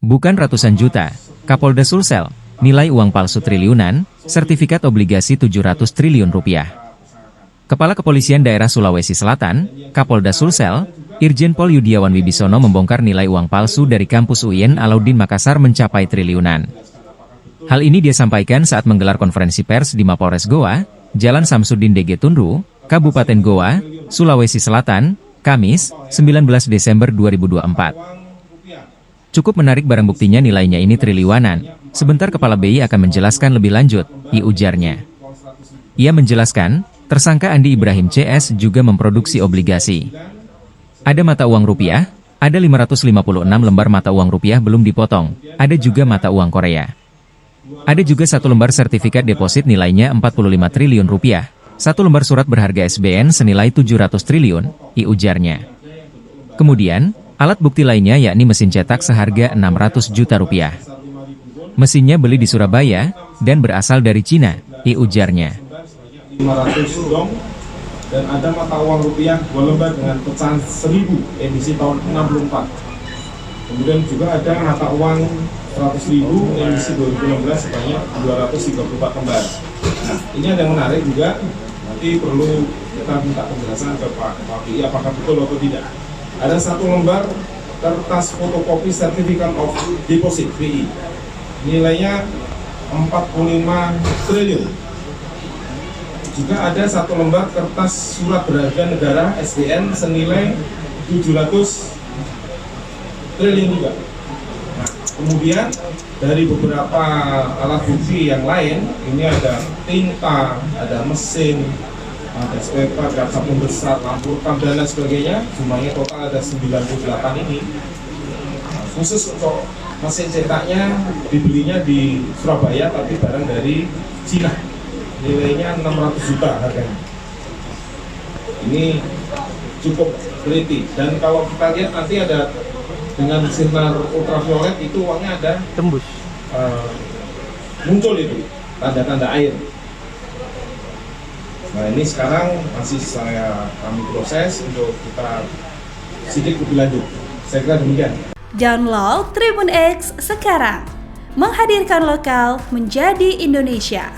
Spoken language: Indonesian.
Bukan ratusan juta, Kapolda Sulsel, nilai uang palsu triliunan, sertifikat obligasi 700 triliun rupiah. Kepala Kepolisian Daerah Sulawesi Selatan, Kapolda Sulsel, Irjen Pol Yudiawan Wibisono membongkar nilai uang palsu dari kampus UIN Alauddin Makassar mencapai triliunan. Hal ini dia sampaikan saat menggelar konferensi pers di Mapolres Goa, Jalan Samsudin DG Tunru, Kabupaten Goa, Sulawesi Selatan, Kamis, 19 Desember 2024. Cukup menarik barang buktinya nilainya ini triliunan. Sebentar Kepala BI akan menjelaskan lebih lanjut, ujarnya. Ia menjelaskan, tersangka Andi Ibrahim CS juga memproduksi obligasi. Ada mata uang rupiah, ada 556 lembar mata uang rupiah belum dipotong, ada juga mata uang Korea. Ada juga satu lembar sertifikat deposit nilainya 45 triliun rupiah, satu lembar surat berharga SBN senilai 700 triliun, ujarnya. Kemudian, alat bukti lainnya yakni mesin cetak seharga 600 juta rupiah. Mesinnya beli di Surabaya, dan berasal dari Cina, ujarnya. 500 dong, dan ada mata uang rupiah 2 lembar dengan pecahan 1000 edisi tahun 64. Kemudian juga ada mata uang 100.000 edisi 2016 sebanyak 234 lembar. Nah, ini ada yang menarik juga, nanti perlu kita minta penjelasan ke Pak BI apakah betul atau tidak. Ada satu lembar kertas fotokopi Certificate of Deposit BI, nilainya 45 triliun. Juga ada satu lembar kertas surat berharga negara SBN senilai 700 triliun juga. Nah, kemudian dari beberapa alat bukti yang lain, ini ada tinta, ada mesin, ada spare part, kaca pembesar, lampu rekam, dan lain sebagainya. Jumlahnya total ada 98 ini. Nah, khusus untuk mesin cetaknya dibelinya di Surabaya, tapi barang dari Cina. Nilainya 600 juta harganya. Ini cukup teliti. Dan kalau kita lihat nanti ada dengan sinar ultraviolet itu uangnya ada tembus, muncul itu tanda-tanda air. Nah, ini sekarang masih kami proses untuk kita sidik lebih lanjut. Saya kira demikian. Download Tribun X sekarang, menghadirkan lokal menjadi Indonesia.